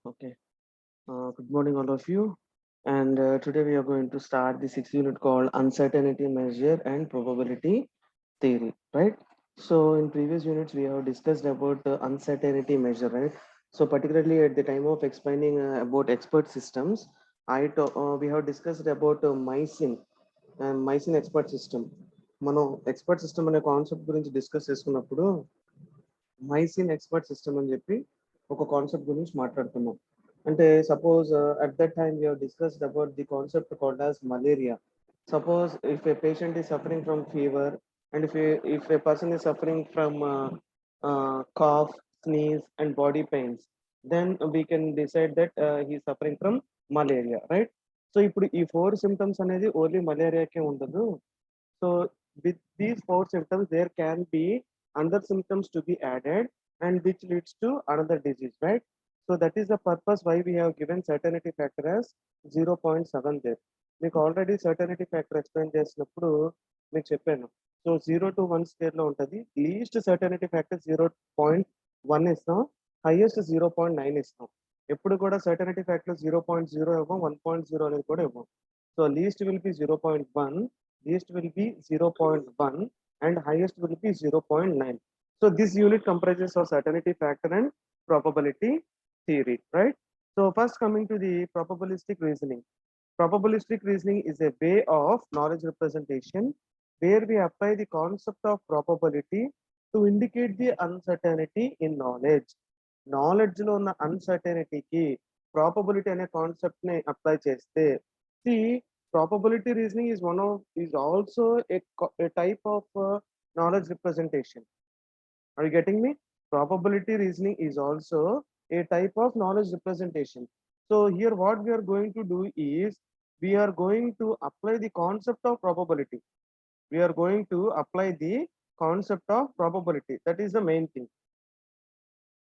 Okay. Good morning, all of you. And today we are going to start the sixth unit called Uncertainty Measure and Probability Theory, right? So, in previous units, we have discussed about uncertainty measure, right? So, particularly at the time of explaining about expert systems, we have discussed about Mycin expert system. మనం expert system అనే concept గురించి discuss చేసుకున్నప్పుడు మైసిన్ expert system అని చెప్పి ఒక concept గురించి మాట్లాడుకున్నాం. అంటే suppose at that time we have discussed about the concept called as malaria. Suppose if a patient is suffering from fever and if a person is suffering from cough, sneeze and body pains, then we can decide that he is suffering from malaria, right? So ఇప్పుడు ఈ 4 symptoms అనేది only మలేరియాకే ఉండదు. So with these 4 symptoms, there can be other symptoms to be added and which leads to another disease, right? So that is the purpose why we have given certainty factor as 0.7 there. మీకు already certainty factor explain చేసినప్పుడు మీకు చెప్పాను. So 0 to 1 స్కేల్లో ఉంటుంది. Least certainty factor 0.1 ఇస్తాం, highest 0.9 ఇస్తాం. ఎప్పుడు కూడా సర్టనిటీ ఫ్యాక్టర్ 0.0 ఇవ్వం, 1.0 అనేది కూడా ఇవ్వం. So least will be 0.1, least will be 0.1 and highest will be 0.9. So this unit comprises of certainty factor and probability theory, right? So first coming to the probabilistic reasoning. Probabilistic reasoning is a way of knowledge representation where we apply the concept of probability to indicate the uncertainty in knowledge. Knowledge లో ఉన్న అన్సర్టనిటీకి probability అనే concept ని apply చేస్తే, see, probability reasoning is also a type of knowledge representation. Are you getting me? Probability reasoning is also a type of knowledge representation. So here what we are going to do is we are going to apply the concept of probability. We are going to apply the concept of probability. That is the main thing.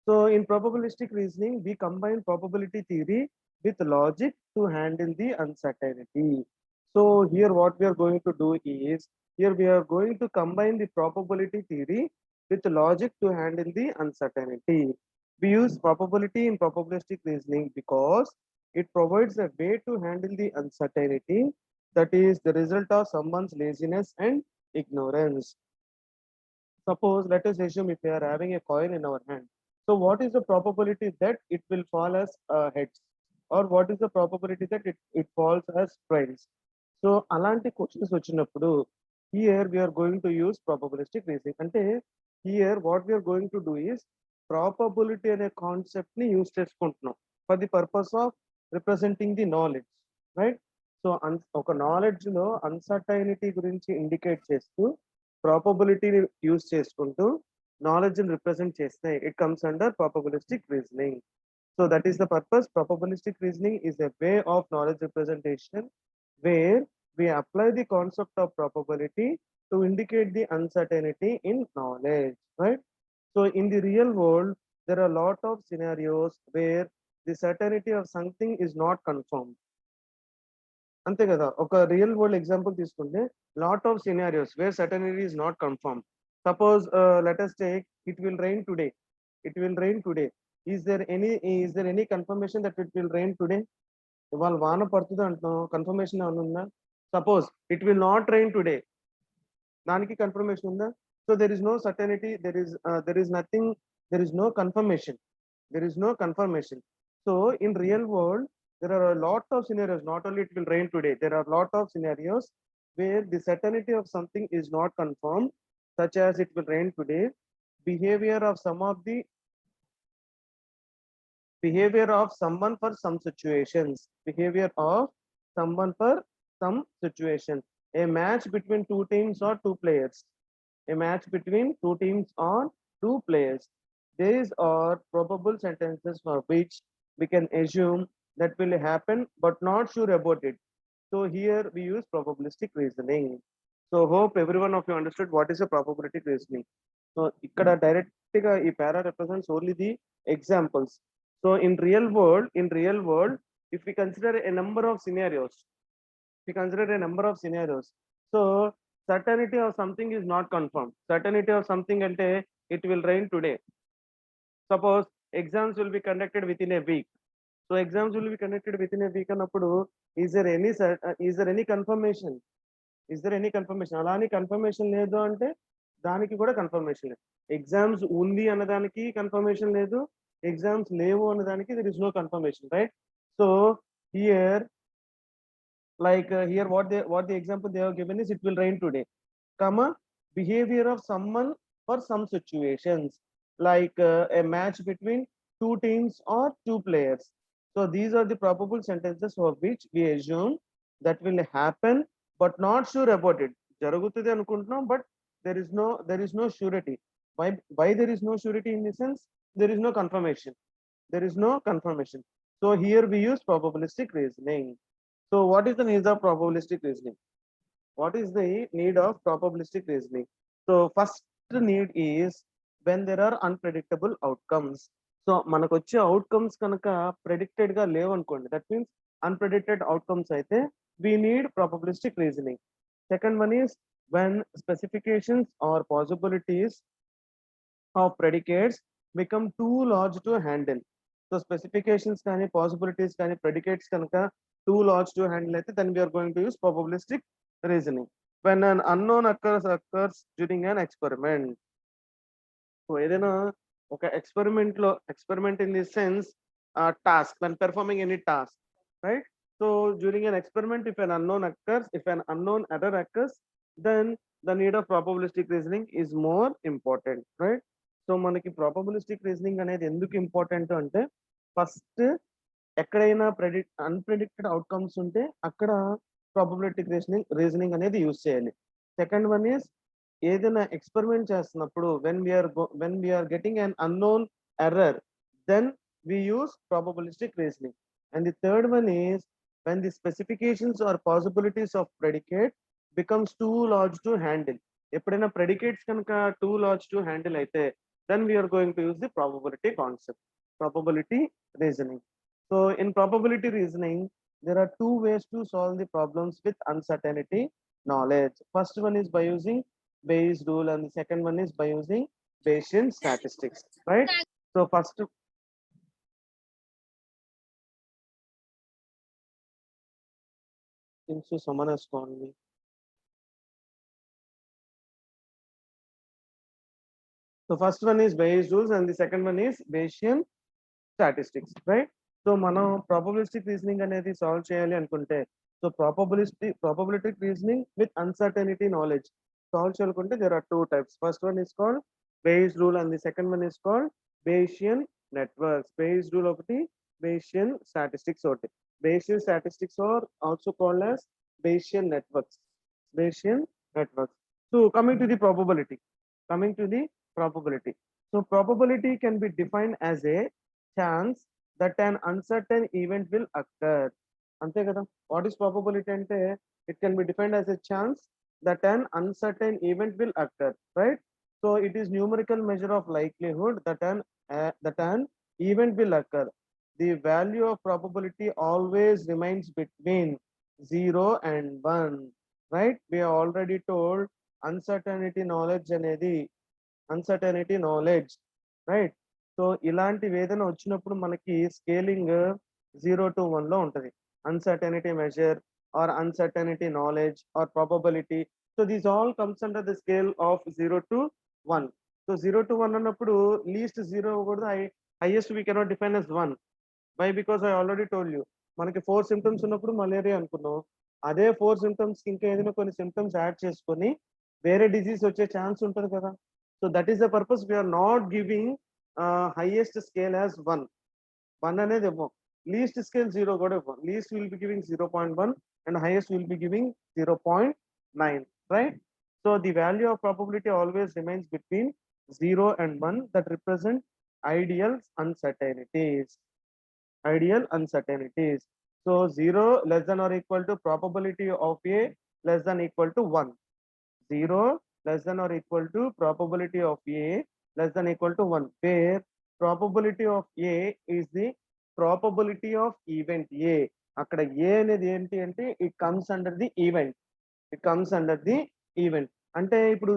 So in probabilistic reasoning, we combine probability theory with logic to handle the uncertainty. So here what we are going to do is, here we are going to combine the probability theory with logic to handle the uncertainty. We use probability in probabilistic reasoning because it provides a way to handle the uncertainty that is the result of someone's laziness and ignorance. Suppose, let us assume if we are having a coin in our hand. So what is the probability that it will fall as heads? Or what is the probability that it falls as tails? So అలాంటి questions వచ్చినప్పుడు here we are going to use probabilistic reasoning. అంటే here what we are going to do is probability అనే concept ని use చేసుకుంటున్నాం for the purpose of representing the knowledge, right? So ఒక knowledge లో uncertainty గురించి indicate చేస్తూ ప్రాబబిలిటీని use చేసుకుంటూ నాలెడ్జ్ ని రిప్రజెంట్ చేస్తే it comes under probabilistic reasoning. So that is the purpose. Probabilistic reasoning is a way of knowledge representation where we apply the concept of probability to indicate the uncertainty in knowledge, right? So in the real world, there are a lot of scenarios where the certainty of something is not confirmed. అంతే కదా, ఒక real world example తీసుకుంటే lot of scenarios where certainty is not confirm. Suppose let us take it will rain today. It will rain today. Is there any confirmation that it will rain today? ఇవాళ వాన పడుతుంది అంటున్నాం, confirmation ఏమైనా ఉందా? Suppose it will not rain today, దానికి confirmation ఉందా? So there is no certainty, there is nothing, there is no confirmation, there is no confirmation. So in real world, there are a lot of scenarios. Not only it will rain today, there are a lot of scenarios where the certainty of something is not confirmed, such as it will rain today. Behavior of behavior of someone for some situations. Behavior of someone for some situations. A match between two teams or two players. A match between two teams or two players. These are probable sentences for which we can assume that will happen but not sure about it. So here we use probabilistic reasoning. So hope everyone of you understood what is a probabilistic reasoning. So ikkada direct ga ee para represents only the examples. So in real world, if we consider a number of scenarios, so certainty of something is not confirmed. Certainty of something ante it will rain today. Suppose exams will be conducted within a week. So exams will be conducted within a week అన్నప్పుడు is there any is there any confirmation, is there any confirmation? అలా అని confirmation లేదు అంటే దానికి కూడా confirmation లేదు. Exams ఉంది అన్నదానికి కన్ఫర్మేషన్ లేదు, ఎగ్జామ్స్ లేవు అన్నదానికి there is no confirmation, right? So here here what the example they have given is it will rain today, comma, behavior of someone for some situations, like a match between two teams or two players. So these are the probable sentences of which we assume that will happen but not sure about it. Jaragutadi anukuntunnam, but there is no surety. Why there is no surety? In the sense there is no confirmation, there is no confirmation. So here we use probabilistic reasoning. So what is the need of probabilistic reasoning? What is the need of probabilistic reasoning? So first need is when there are unpredictable outcomes. So మనకు వచ్చే outcomes కనుక predicted గా లేవు అనుకోండి, that means అన్ప్రెడిక్టెడ్ outcomes అయితే we need probabilistic reasoning. Second one is when specifications or possibilities of predicates become too large to handle. So specifications కానీ possibilities కానీ predicates కనుక too large to handle అయితే then we are going to use probabilistic reasoning. When an unknown occurs during an experiment. So ఏదైనా ఒక experiment in the sense task, when performing any task, right? So during an experiment, if an unknown error occurs, then the need of probabilistic reasoning is more important, right? So మనకి probabilistic reasoning అనేది ఎందుకు important అంటే first ఎక్కడైనా అన్ప్రెడిక్టెడ్ outcomes ఉంటే అక్కడ probability reasoning అనేది use చేయాలి. Second one is ఏదైనా ఎక్స్పెరిమెంట్ చేస్తున్నప్పుడు when we are getting an unknown error, then we use probabilistic reasoning. And the third one is when the specifications or possibilities of predicate becomes too large to handle. ఎప్పుడైనా predicates కనుక too large to handle అయితే then we are going to use the probability concept, probability reasoning. So in probability reasoning, there are two ways to solve the problems with uncertainty knowledge. First one is by using Bayes rule and the second one is by using Bayesian statistics, right? So first, so someone has called me. So first one is Bayes rules and the second one is Bayesian statistics, right? So మనం probabilistic reasoning అనేది solve చేయాలి అనుకుంటే so probabilistic reasoning with uncertainty knowledge solve చేయాలనుకుంటే there are two types. First one is called Bayes rule and the second one is called Bayesian networks. Bayes rule ఒకటి, Bayesian statistics ఒకటి. Bayesian statistics are also called as Bayesian networks. Bayesian networks. So coming to the probability. So probability can be defined as a chance that an uncertain event will occur. Ante kada. What is probability ante? It can be defined as a chance that an uncertain event will occur, right? So it is numerical measure of likelihood that an event will occur. The value of probability always remains between 0 and 1, right? We are already told uncertainty knowledge, right? So ఇలాంటివి ఏదైనా వచ్చినప్పుడు మనకి scaling 0 to 1 లో ఉంటది. Uncertainty measure or uncertainty knowledge or probability. So these all comes under the scale of 0 to 1. So 0 to 1 అన్నప్పుడు least 0 అవ్వకూడదు, highest we cannot define as 1. Why? Because I already told you, మనకి 4 symptoms ఉన్నప్పుడు malaria అనుకున్నాం, అదే 4 symptoms ఇంకా ఏదైనా కొన్ని symptoms add చేసుకొని వేరే డిసీజ్ వచ్చే ఛాన్స్ ఉంటుంది కదా. So that is the purpose we are not giving highest scale as 1 అనేది ఇవ్వం, లీస్ట్ స్కేల్ 0 కూడా ఇవ్వం. Least will be giving 0.1 and highest will be giving 0.9, right? So the value of probability always remains between 0 and 1 that represent ideal uncertainties. So 0 less than or equal to probability of A less than equal to 1. 0 less than or equal to probability of A less than equal to 1, where probability of A is the probability of event A. అక్కడ A అనేది ఏంటి అంటే it comes under the event. అంటే ఇప్పుడు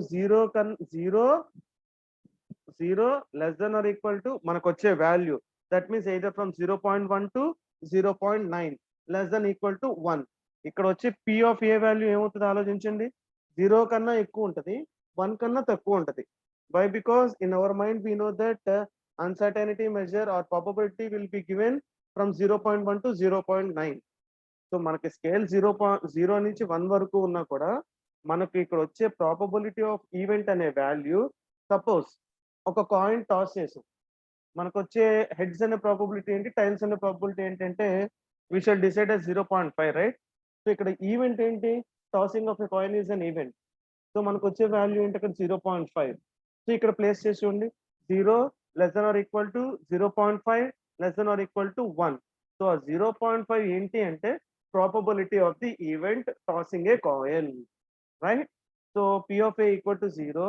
0 less than or equal to మనకు వచ్చే value, that means either from 0.1 to 0.9 less than equal to 1. ఇక్కడ వచ్చే p of a వాల్యూ ఏమవుతుంది ఆలోచించండి, 0 కన్నా ఎక్కువ ఉంటుంది, 1 కన్నా తక్కువ ఉంటుంది. Why? Because in our mind we know that uncertainty measure or probability will be given from 0.1 to 0.9. So మనకి స్కేల్ 0 నుంచి 1 వరకు ఉన్నా కూడా మనకి ఇక్కడ వచ్చే ప్రాబబిలిటీ ఆఫ్ ఈవెంట్ అనే వాల్యూ, సపోజ్ ఒక కాయిన్ టాస్ చేసాం, మనకు వచ్చే హెడ్స్ అనే ప్రాబబిలిటీ ఏంటి, టైల్స్ అనే ప్రాబబిలిటీ ఏంటంటే we shall decide as 0.5, right? So ఇక్కడ ఈవెంట్ ఏంటి, tossing of a coin is an event. So మనకు వచ్చే వాల్యూ ఏంటి అక్కడ 0.5. సో ఇక్కడ ప్లేస్ చేసి చూడండి, 0 less than or equal to 0.5 less than or equal to 1. So ఆ 0.5 ఏంటి అంటే probability of the event tossing a coin, right? So P of A equal to 0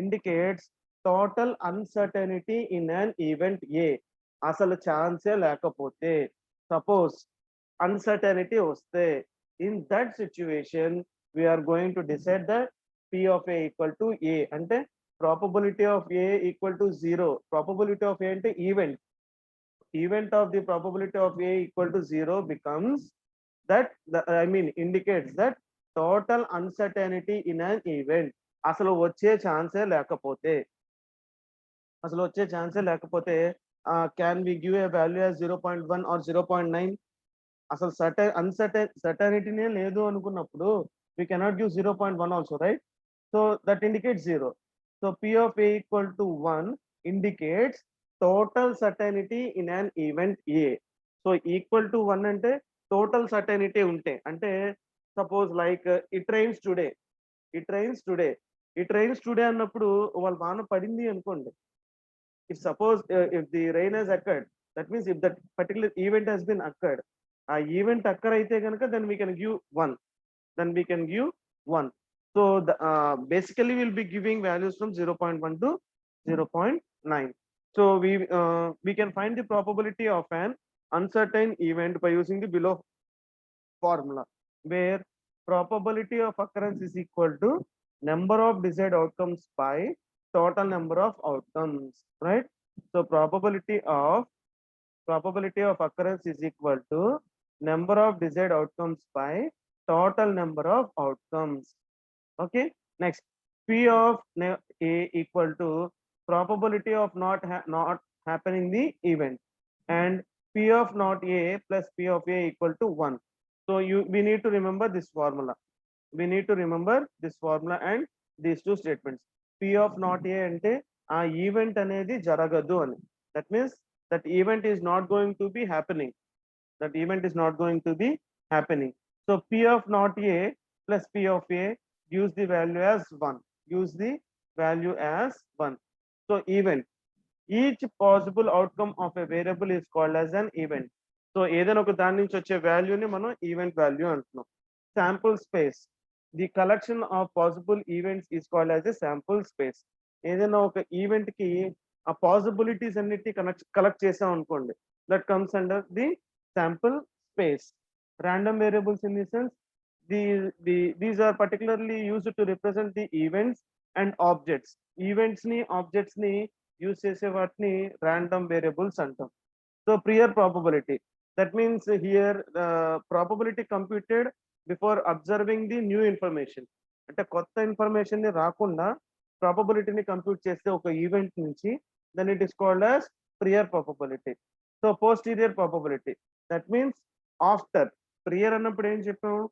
indicates total uncertainty in an event A. అసలు ఛాన్సే లేకపోతే, suppose uncertainty వస్తే, in that situation we are going to decide that P of A equal to A అంటే probability of A equal to 0. probability of A అంటే event of the probability of A equal to 0 becomes that indicates that total uncertainty in an event. అసలు వచ్చే ఛాన్సే లేకపోతే can we give a value as 0.1 or 0.9? అసలు certainty లేదు అనుకున్నప్పుడు we cannot give 0.1 also, right? So that indicates 0. So P of A equal to 1 indicates total certainty in an event A. So equal to 1 అంటే total certainty ఉంటే, అంటే suppose like it rains today అన్నప్పుడు వాళ్ళ వాన పడింది అనుకోండి, if suppose if the rain has occurred, that means if that particular event has been occurred, ఆ event occur అయితే కనుక then we can give 1. So basically we'll be giving values from 0.1 to 0.9. So we can find the probability of an uncertain event by using the below formula, where probability of occurrence is equal to number of desired outcomes by total number of outcomes, right? So probability of occurrence is equal to number of desired outcomes by total number of outcomes. Okay, next, P of A equal to probability of not happening the event, and P of not A plus P of A equal to 1. So we need to remember this formula. And these two statements. P of not A ante ఆ event అనేది జరగదు అని, that means that event is not going to be happening. So P of not A plus P of A gives the value as 1. So event, each possible outcome of a variable is called as an event. So ఏదైనా ఒక దాని నుంచి వచ్చే వాల్యూని మనం event value అంటున్నాం. Sample space, the collection of possible events is called as a sample space. ఏదైనా ఒక ఈవెంట్ కి ఆ పాసిబిలిటీస్ అన్నిటి కలెక్ట్ చేసాం అనుకోండి, that comes under the sample space. Random variables in the sense these are particularly used to represent the events and objects. Events ని objects ని use చేసే వాటిని ర్యాండమ్ వేరియబుల్స్ అంటాం. So prior probability, that means here the probability computed before observing the new information. అంటే కొత్త information ని రాకుండా ప్రాబబిలిటీని కంప్యూట్ చేస్తే ఒక ఈవెంట్ నుంచి, then it is called as prior probability. So posterior probability, that means after. Prior అన్నప్పుడు ఏం చెప్పాము,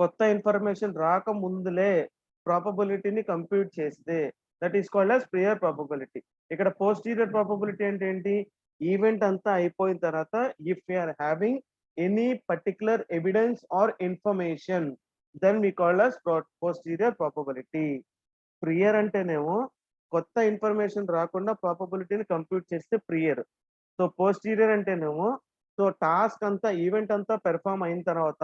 కొత్త ఇన్ఫర్మేషన్ రాక ముందులే ప్రాబబిలిటీని కంప్యూట్ చేస్తే, that is called as prior probability. ఇక్కడ పోస్టీరియర్ ప్రాబబిలిటీ అంటే ఏంటి, ఈవెంట్ అంతా అయిపోయిన తర్వాత if you are having any particular evidence or information, then we call as posterior probability. Prior అంటేనేమో కొత్త ఇన్ఫర్మేషన్ రాకుండా ప్రాబబిలిటీని కంప్యూట్ చేస్తే ప్రియర్. సో పోస్టీరియర్ అంటేనేమో సో టాస్క్ అంతా ఈవెంట్ అంతా పెర్ఫామ్ అయిన తర్వాత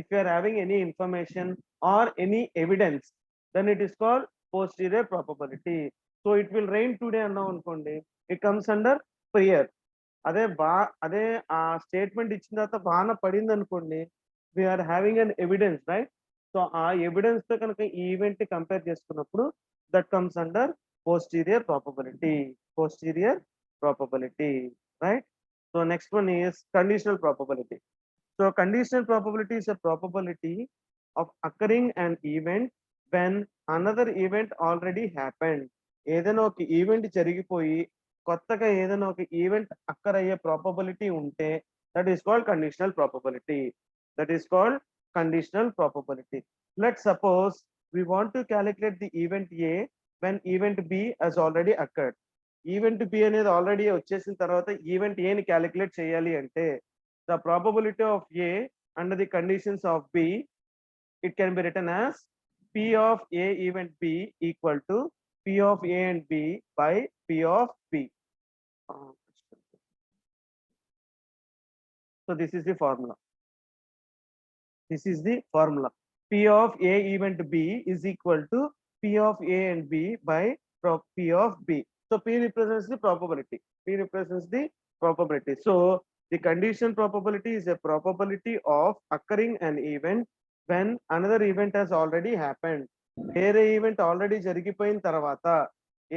if you are having any information or any evidence, then it is called posterior probability. So it will rain today అన్నాం అనుకోండి, it comes under prior. అదే ఆ స్టేట్మెంట్ ఇచ్చిన తర్వాత వాన పడింది అనుకోండి, we are having an evidence, right? So ఆ ఎవిడెన్స్ తో కనుక ఈ ఈవెంట్ కంపేర్ చేసుకున్నప్పుడు that comes under posterior probability, right? So next one is conditional probability. So conditional probability is a probability of occurring an event when another event already happened. ఏదైనా ఒక event జరిగిపోయి కొత్తగా ఏదైనా ఒక ఈవెంట్ అక్కర్ అయ్యే probability ఉంటే that is called conditional probability. That is called conditional probability. Let suppose we want to calculate the event A when event B has already occurred. Event B అనేది already వచ్చేసిన తర్వాత event ఏని calculate చేయాలి అంటే the probability of A under the conditions of B, it can be written as P of A event B equal to P of A and B by P of B. So this is the formula. This is the formula. P of A event B is equal to P of A and B by P of B. So P represents the probability. P represents the probability. So the condition probability is a probability of occurring an event when another event has already happened. వేరే event already జరిగిపోయిన తర్వాత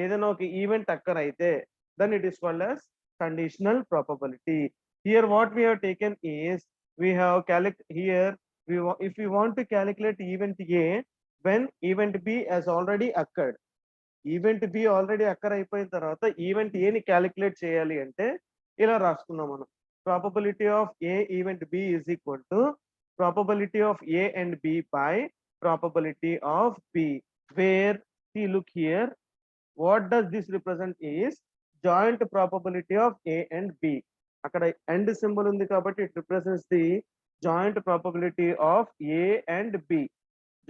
ఏదైనా ఒక event occur అయితే then it is called as conditional probability. Here what we have taken is we have here if we want to calculate event A when event B has already occurred. Event B already occur అయిపోయిన తర్వాత event ఏని calculate చేయాలి అంటే ఇలా రాసుకున్నాం మనం. Probability of A event B is equal to probability of A and B by probability of B, where see look here, what does this represent is joint probability of A and B. అక్కడ end symbol ఉంది కాబట్టి it represents the joint probability of A and B.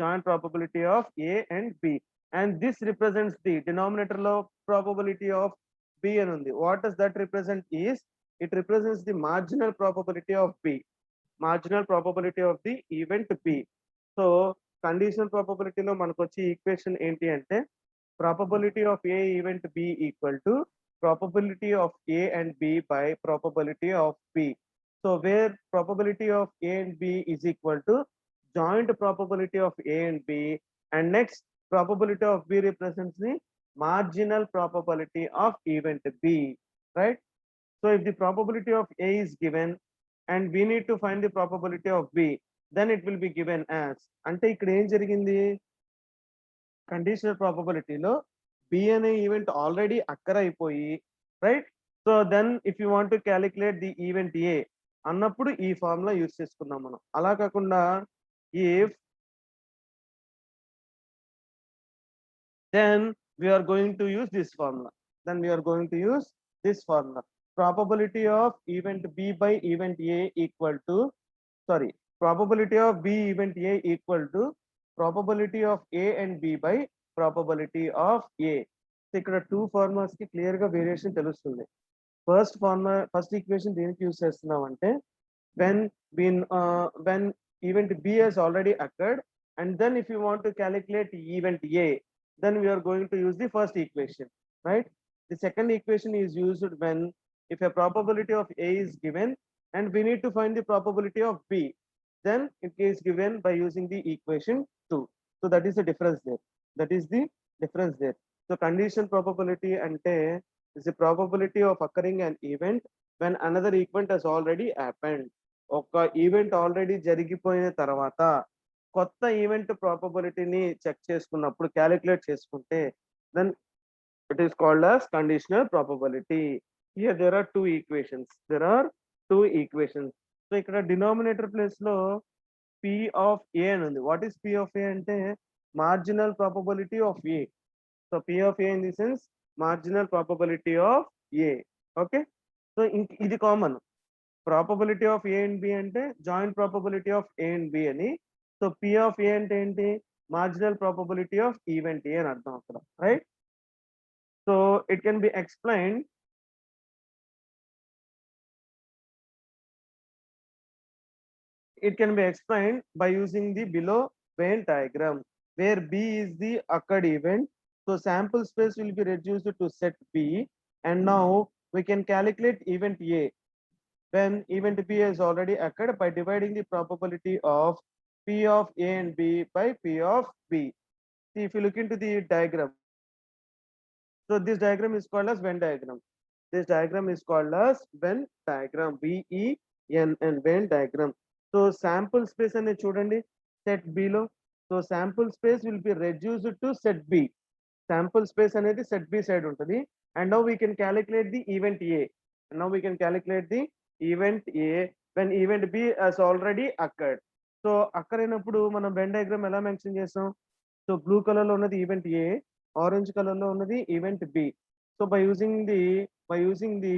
Joint probability of A and B. And this represents the denominator of probability of B and undi. What does that represent is it represents the marginal probability of B. Marginal probability of the event B. So conditional probability lo manaku vache equation enti ante probability of A event B equal to probability of A and B by probability of B. So where probability of A and B is equal to joint probability of A and B, and next probability of B represents the marginal probability of event B, right? So if the probability of A is given and we need to find the probability of B, then it will be given as ante ikkada em jarigindi conditional probability lo B ane event already occur అయిపోయి, right? So then if you want to calculate the event A అన్నప్పుడు ఈ formula use చేసుకున్నాం మనం. అలా కాకుండా if then we are going to use this formula. Then we are going to use this formula. Probability of event B by event A equal to, sorry, probability of B event A equal to probability of A and B by probability of A. So ఇక్కడ two formulas కి clear గా variation తెలుస్తుంది. First formula first equation దేనికి use చేస్తున్నాం అంటే when when event B has already occurred, and then if you want to calculate event A, then we are going to use the first equation, right? The second equation is used when if a probability of A is given and we need to find the probability of B, then it is given by using the equation 2. So that is the difference there. That is the difference there. So condition probability ante is the probability of occurring an event when another event has already happened. ఒక event already జరిగిపోయిన తర్వాత కొత్త ఈవెంట్ ప్రాబబిలిటీని check చేసుకున్నప్పుడు calculate చేసుకుంటే then it is called as conditional probability. Here there are two equations. So ఇక్కడ denominator place లో పి ఆఫ్ ఏ అని ఉంది. What is P of A అంటే marginal probability of A. So P of A in the sense marginal probability of A. Okay, so ఇది common. Probability of A and B అంటే joint probability of A and B అని. So P of A అంటే ఏంటి, marginal probability of event ఏ అని అర్థం అక్కడ, right? So it can be explained by using the below Venn diagram where B is the occurred event. So sample space will be reduced to set B, and now we can calculate event A when event B has already occurred by dividing the probability of P of A and B by P of B. See, if you look into the diagram, so this diagram is called as Venn diagram. This diagram is called as Venn diagram. VENN, Venn diagram. So sample space అనేది చూడండి set B లో. So sample space will be reduced to set B. Sample space అనేది set B side ఉంటుంది. And now we can calculate the event A. And now we can calculate the event A when event B has already occurred. So అక్కడైనప్పుడు మనం Venn diagram ఎలా mention చేస్తాం? So blue color లో ఉన్నది event A, orange color లో ఉన్నది event B. So by using the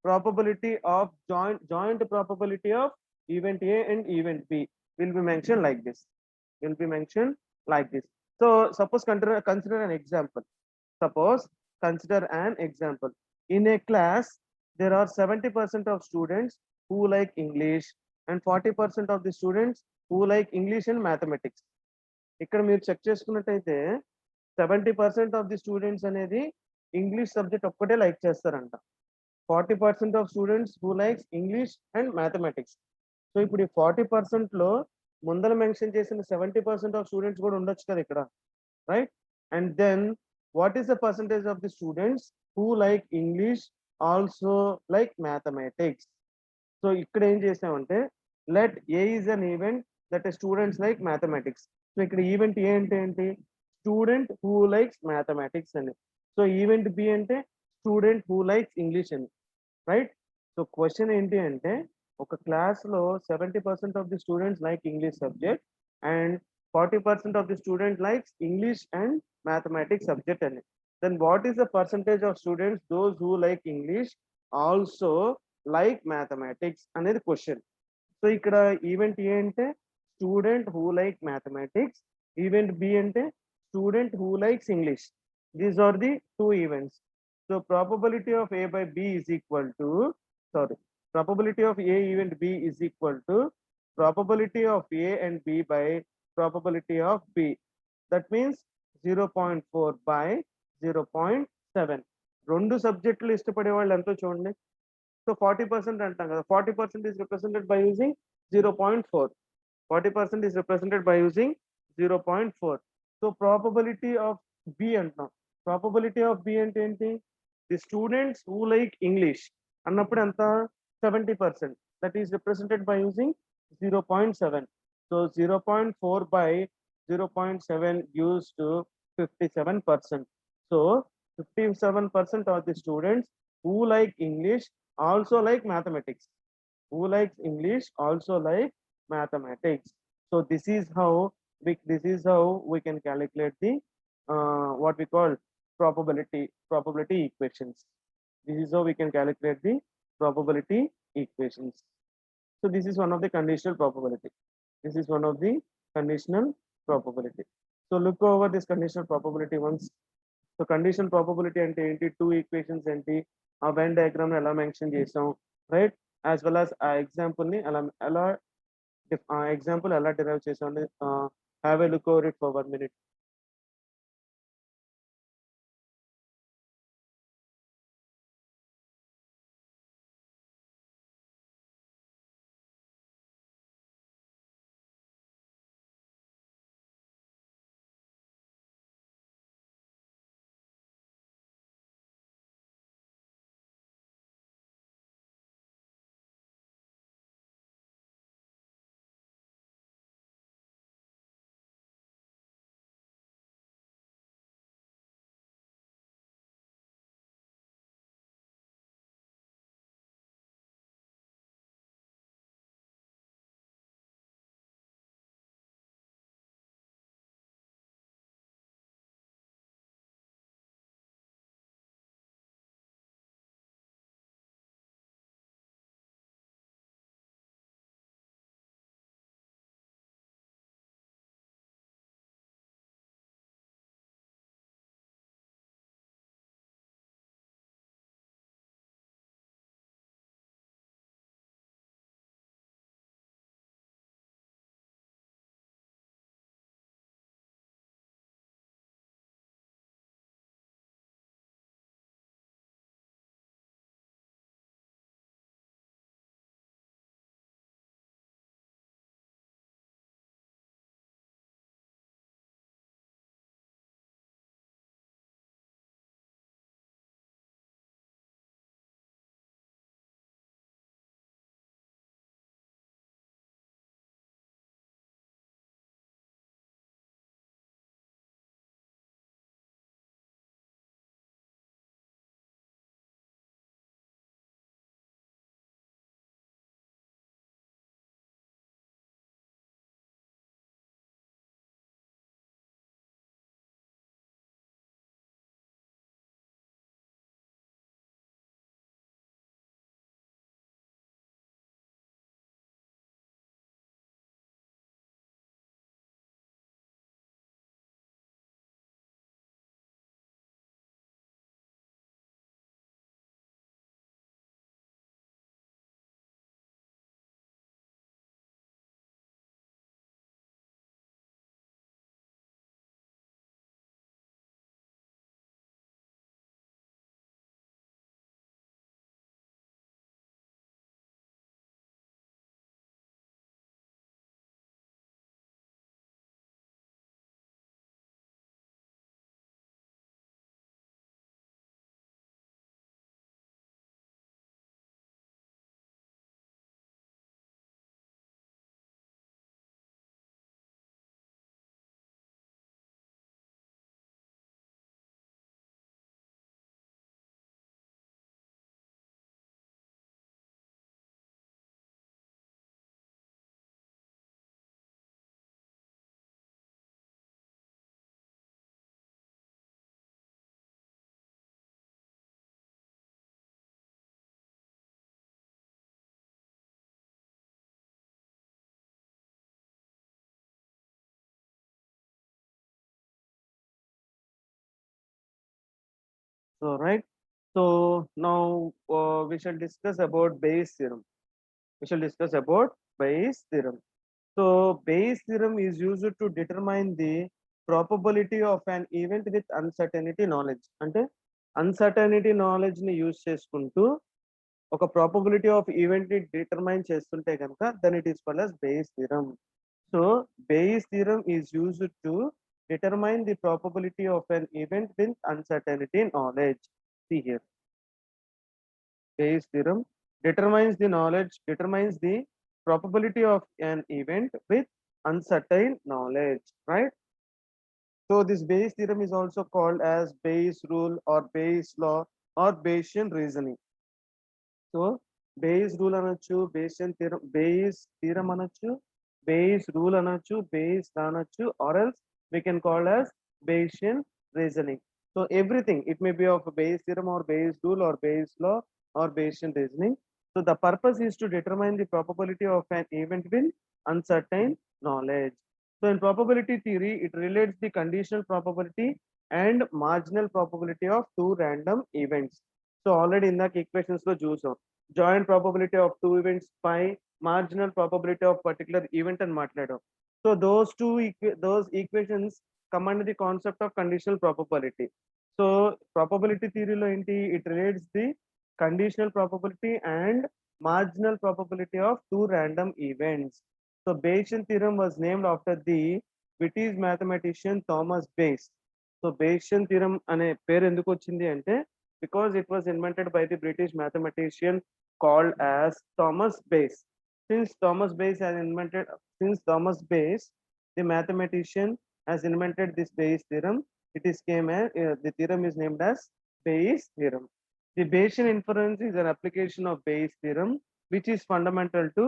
probability of joint probability of event A and event B will be mentioned like this. Will be mentioned like this. So suppose consider an example. Suppose consider an example. In a class, there are 70% of students who like English and 40% of the students who like English and mathematics. ఇక్కడ మీరు check చేసుకున్నట్టయితే 70% of the students అనేది English subject ఒక్కటే like చేస్తారంట. 40% of students who likes English and mathematics. So ఇప్పుడు ఈ 40% లో ముందర మెన్షన్ చేసిన 70% ఆఫ్ స్టూడెంట్స్ కూడా ఉండొచ్చు కదా ఇక్కడ, right? And then what is the percentage of the students who like English also like mathematics? So ఇక్కడ ఏం చేసామంటే let A is an event that students like mathematics. So ఇక్కడ ఈవెంట్ ఏ అంటే ఏంటి? స్టూడెంట్ హూ లైక్స్ మ్యాథమెటిక్స్ అని. So event B అంటే student who likes English అని, right? So question ఏంటి అంటే ఒక క్లాస్ లో 70% of the students like English subject and 40% of the student likes English and mathematics subject అని. Then what is the percentage of students those who like English also like mathematics అనేది question. So ఇక్కడ event A అంటే student who like mathematics, event B అంటే student who likes English. These are the two events. So probability of A by B is equal to, sorry, probability of A event B is equal to probability of A and B by probability of B. That means 0.4 by 0.7. రెండు సబ్జెక్టులు ఇష్టపడే వాళ్ళు ఎంతో చూడండి. So 40% అంటాం కదా, 40% is represented by using 0.4. 40% is represented by using 0.4. So probability of B అంటాం. Probability of B అంటే ఏంటి? The students who like English అన్నప్పుడు ఎంత? 70%. That is represented by using 0.7. సో 0.4 by 0.7 gives to 57%. So 57% of the students who like English also like mathematics. Who likes English also like mathematics. So this is how we can calculate the what we call probability equations. This is how we can calculate the probability equations. So this is one of the conditional probability. This is one of the conditional probability. So look over this conditional probability once. So condition probability అంటే ఏంటి? Two equations ఏంటి? ఆ Venn diagram ఎలా mention చేసాం, right? As well as ఆ example ని ఎలా ఆ ఎగ్జాంపుల్ ఎలా డిరైవ్ చేసాం. Have a look over it for 1 minute. So right. So now we shall discuss about Bayes theorem. We shall discuss about Bayes theorem. So Bayes theorem is used to determine the probability of an event with uncertainty knowledge. అంటే uncertainty knowledge ని use చేసుకుంటూ ఒక probability of event ని determine చేస్తుంటే కనుక then it is called as Bayes theorem. So Bayes theorem is used to determine the probability of an event with uncertainty knowledge. See here, Bayes theorem determines the probability of an event with uncertain knowledge, right? So this Bayes theorem is also called as Bayes rule or Bayes law or Bayesian reasoning. So Bayes rule అనొచ్చు, Bayes theorem అనొచ్చు, Bayes rule అనొచ్చు, Bayes law అనొచ్చు, or else we can call as Bayesian reasoning. So everything, it may be of Bayes theorem or Bayes rule or Bayes law or Bayesian reasoning. So the purpose is to determine the probability of an event with uncertain knowledge. So in probability theory, it relates the conditional probability and marginal probability of two random events. So already in the equations లో చూసాం joint probability of two events పై marginal probability of particular event అని మాట్లాడాం. So those equations come under the concept of conditional probability. So probability థియరీలో ఏంటి, it relates the conditional probability and marginal probability of two random events. So Bayesian theorem was named after the British mathematician Thomas Bayes. So Bayesian theorem అనే పేరు ఎందుకు వచ్చింది అంటే because it was invented by the British mathematician called as Thomas Bayes. Since Thomas Bayes has invented, since Thomas Bayes, the mathematician, has invented this Bayes theorem, it is the theorem is named as Bayes theorem. The Bayesian inference is an application of Bayes theorem, which is fundamental to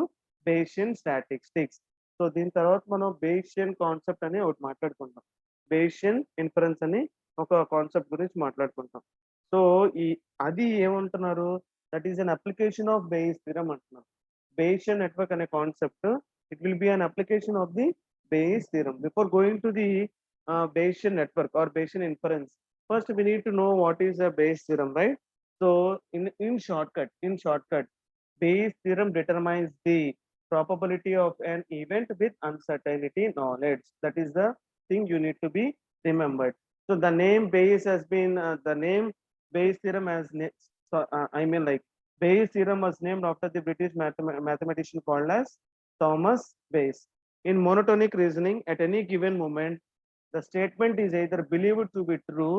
Bayesian statistics. So దీని తర్వాత మనం Bayesian concept అని ఒకటి మాట్లాడుకుంటాం. Bayesian inference అని ఒక concept గురించి మాట్లాడుకుంటాం. సో అది ఏమంటున్నారు, that is an application of Bayes theorem అంటున్నారు. Bayesian network అనే concept, it will be an application of the Bayes theorem. Before going to the Bayesian network or Bayesian inference, first we need to know what is a Bayes theorem, right? So in shortcut, Bayes theorem determines the probability of an event with uncertainty knowledge. That is the thing you need to be remembered. So the name Bayes has been the name Bayes theorem has Bayes theorem was named after the British mathematician called as Thomas Bayes. In monotonic reasoning, at any given moment, the statement is either believed to be true,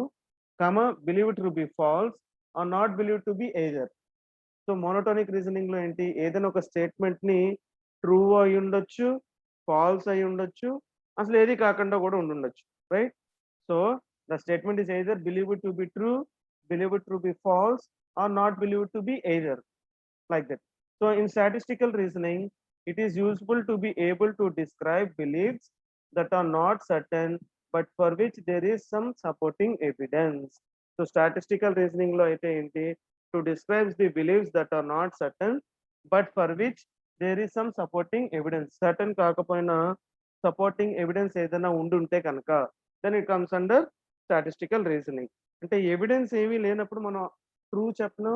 believed to be false, or not believed to be either. So monotonic reasoning లో ఏంటి, ఏదైనా ఒక statement ని true అయి ఉండొచ్చు, falls అయి ఉండొచ్చు, అసలు ఏది కాకుండా కూడా ఉండుండొచ్చు, right? So the statement is either believed to be true, believed to be false, or not believed to be either, like that. So in statistical reasoning, it is useful to be able to describe beliefs that are not certain but for which there is some supporting evidence. So statistical reasoning lo aithe enti, to describe the beliefs that are not certain but for which there is some supporting evidence. Certain కాకపోయినా supporting evidence ఏదైనా ఉండుంటే కనుక then it comes under statistical reasoning. అంటే evidence ఏమీ లేనప్పుడు మనం true చెప్పను,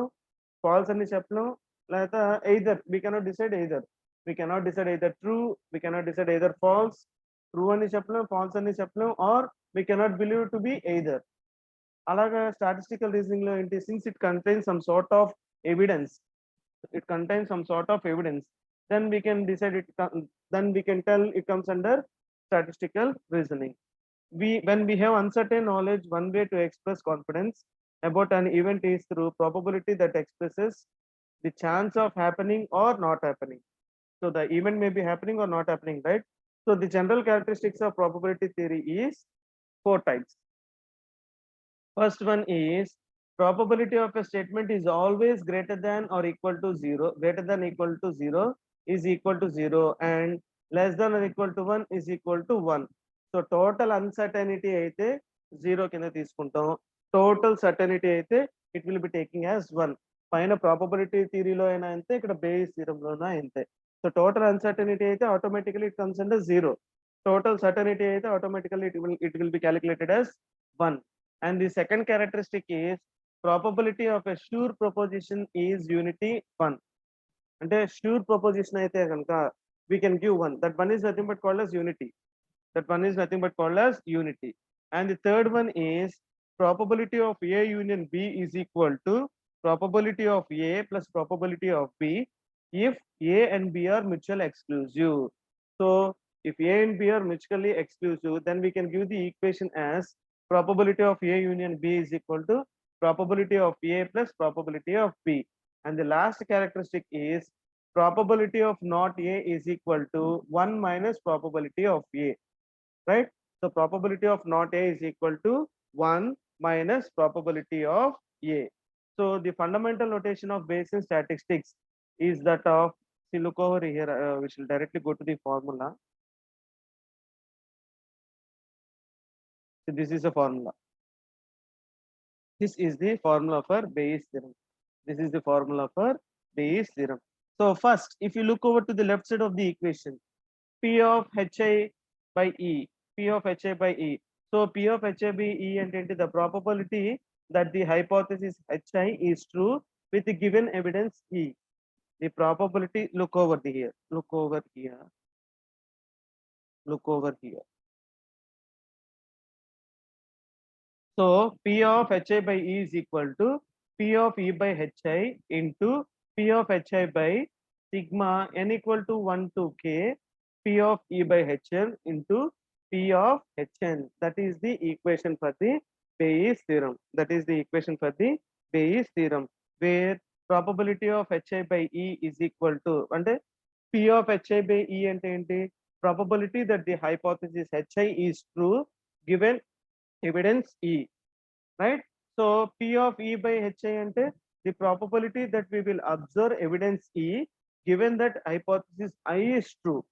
falls అని చెప్పను, లేదా either we cannot decide either true, we cannot decide either false, true అని చెప్పలేం, ఫాల్స్ అని చెప్పలేం, or we cannot believe to be either. అలాగా స్టాటిస్టికల్ రీజనింగ్ లో ఏంటి, since it contains some sort of evidence, then we can decide then we can tell it comes under statistical reasoning. When we have uncertain knowledge, one way to express confidence about an event is through probability that expresses the chance of happening or not happening. So the event may be happening or not happening, right? So the general characteristics of probability theory is 4 types. First one is probability of a statement is always greater than or equal to 0, greater than equal to 0 is equal to 0, and less than or equal to 1 is equal to 1. So total uncertainty అయితే 0 కింద తీసుకుంటాం, total certainty అయితే it will be taking as 1. పైన probability థియరీలో అయినా అంతే, ఇక్కడ base థియరంలోనా అంతే. So total uncertainty అయితే automatically it comes under 0, total certainty అయితే automatically it will be calculated as 1. And the second characteristic is probability of a sure proposition is unity 1. అంటే sure proposition అయితే కనుక we can give 1. That one is nothing but called as unity. That one is nothing but called as unity. And the third one is probability of A union B is equal to probability of A plus probability of B if A and B are mutually exclusive. So if A and B are mutually exclusive, then we can give the equation as probability of A union B is equal to probability of A plus probability of B. And the last characteristic is probability of not A is equal to 1 minus probability of A, right? So probability of not A is equal to 1 minus probability of A. So the fundamental notation of Bayesian statistics is that of, see, look over here, we shall directly go to the formula. So this is a formula. This is the formula for Bayes theorem. This is the formula for Bayes theorem. So first, if you look over to the left side of the equation, P of Hi by E, P of Hi by E. So P of Hi by E and into the probability that the hypothesis Hi is true with the given evidence E. The probability, look over here, look over here, look over here. So P of Hi by E is equal to P of E by Hi into P of Hi by sigma n equal to 1 to k P of E by Hn into P of Hn. That is the equation for the Bayes theorem. That is the equation for the Bayes theorem, where probability of Hi by E is equal to, and P of Hi by E and enti probability that the hypothesis Hi is true given evidence E, right? So P of E by Hi ante the probability that we will observe evidence E given that hypothesis I is true.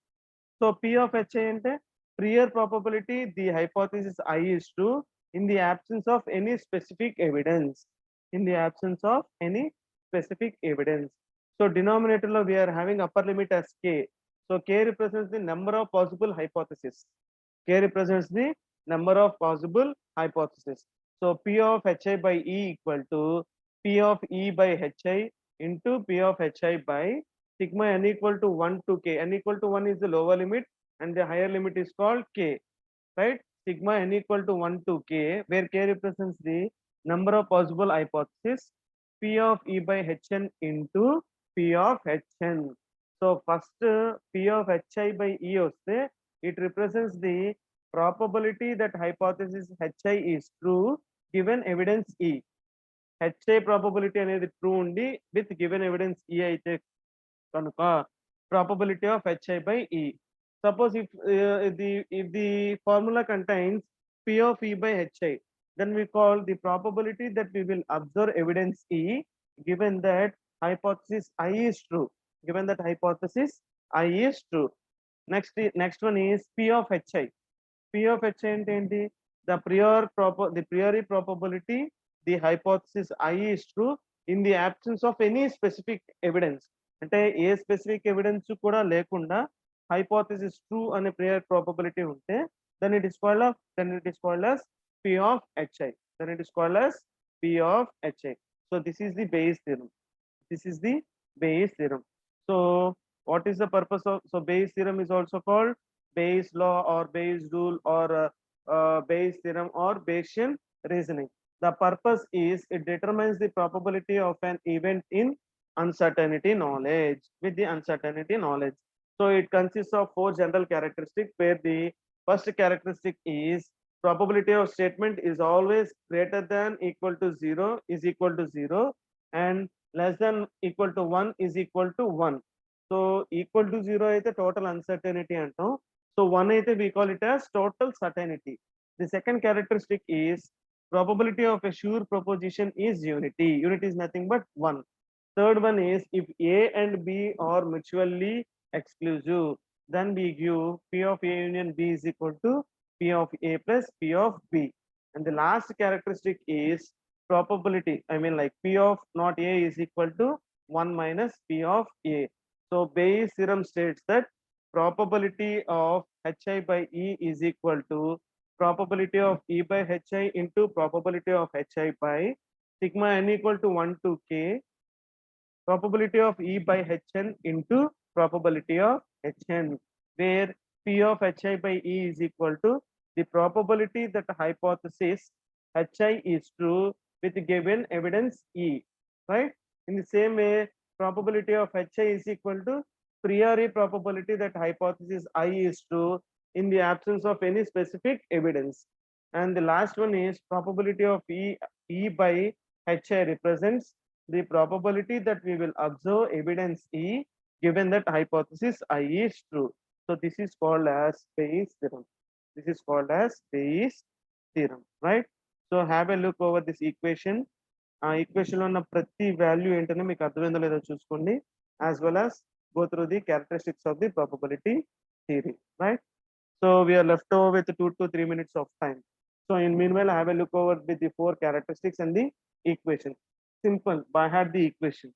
So P of Hi ante prior probability the hypothesis I is true in the absence of any specific evidence. In the absence of any specific evidence. So denominator lo we are having upper limit as k. So k represents the number of possible hypotheses. K represents the number of possible hypotheses. So P of Hi by E equal to P of E by Hi into P of Hi by sigma n equal to 1 to k. N equal to 1 is the lower limit and the higher limit is called k, right? Sigma n equal to 1 to k, where k represents the number of possible hypotheses. P of E by Hn into P of Hn. So first P of Hi by E oste, it represents the probability that hypothesis Hi is true given evidence E. Hi probability అనేది true ఉండి with given evidence E అయితే కనుక probability of Hi by E. Suppose if the formula contains P of E by Hi, then we call the probability that we will observe evidence E given that hypothesis I is true. Given that hypothesis I is true. Next one is P of Hi. P of H అంటే ఏంటి? The priori probability the hypothesis I is true in the absence of any specific evidence. అంటే ఏ specific evidence కూడా లేకుండా hypothesis true అనే prior probability ఉంటే then it is called as P of Hi. Then it is called as P of Hi. So this is the Bayes theorem. This is the Bayes theorem. So what is the purpose of, so Bayes theorem is also called Bayes law or Bayes rule or Bayes theorem or Bayesian reasoning. The purpose is it determines the probability of an event in uncertainty knowledge with the uncertainty knowledge. So it consists of 4 general characteristics, where the first characteristic is probability of statement is always greater than equal to 0 is equal to 0 and less than equal to 1 is equal to 1. So equal to 0 అయితే total uncertainty అంటాం. So 1 అయితే we call it as total certainty. The second characteristic is probability of a sure proposition is unity. Unity is nothing but 1. Third one is if A and B are mutually exclusive, then we give P of A union B is equal to P of A plus P of B. And the last characteristic is probability. I mean like P of not A is equal to 1 minus P of A. So Bayes theorem states that probability of Hi by E is equal to probability of E by Hi into probability of Hi by sigma n equal to 1 to k probability of E by Hn into probability of Hn, where P of Hi by E is equal to the probability that hypothesis Hi is true with given evidence E, right? In the same way, probability of Hi is equal to priori probability that hypothesis I is true in the absence of any specific evidence. And the last one is probability of E by Hi represents the probability that we will observe evidence E given that hypothesis I is true. So this is called as Bayes theorem. This is called as Bayes theorem, right? So have a look over this equation. Equation ఉన్న ప్రతి value ఏంటనే మీకు అర్థమైందో లేదో చూసుకోండి, as well as go through the characteristics of the probability theory, right? So we are left over with 2 to 3 minutes of time. So in meanwhile, I have a look over with the 4 characteristics and the equation. Simple, by heart the equation,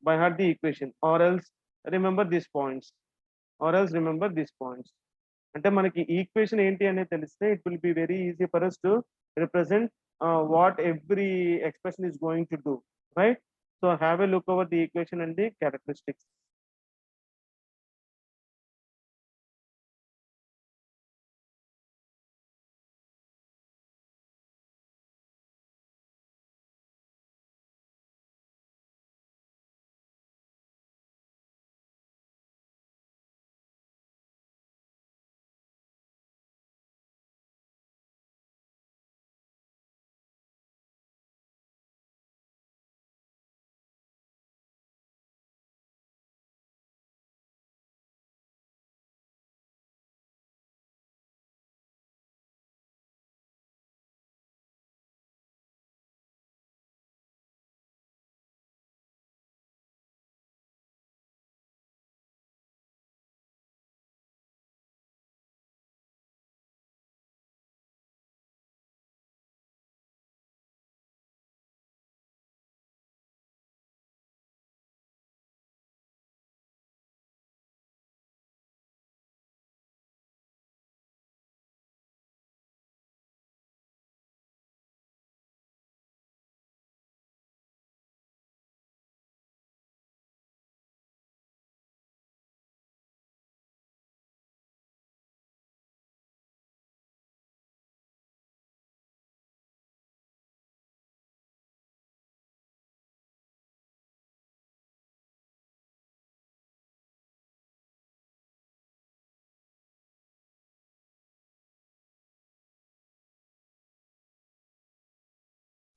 by heart the equation, or else remember these points, or else remember these points. అంటే మనకి equation ఏంటి అనేది తెలిస్తే it will be very easy for us to represent what every expression is going to do, right? So have a look over the equation and the characteristics.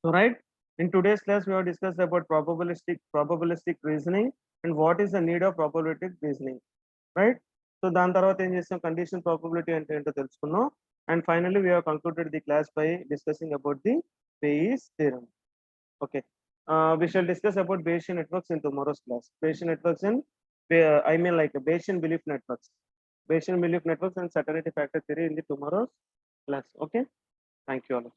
So right, in today's class we have discussed about probabilistic reasoning and what is the need of probabilistic reasoning, right? So దాని తర్వాత ఏం చేస్తాం, condition probability అంటే ఏంటో తెలుసుకున్నాం, and finally we have concluded the class by discussing about the Bayes theorem. Okay, we shall discuss about Bayesian networks in tomorrow's class. Bayesian networks in I mean like Bayesian belief networks, Bayesian belief networks and certainty factor theory in the tomorrow's class. Okay, thank you all.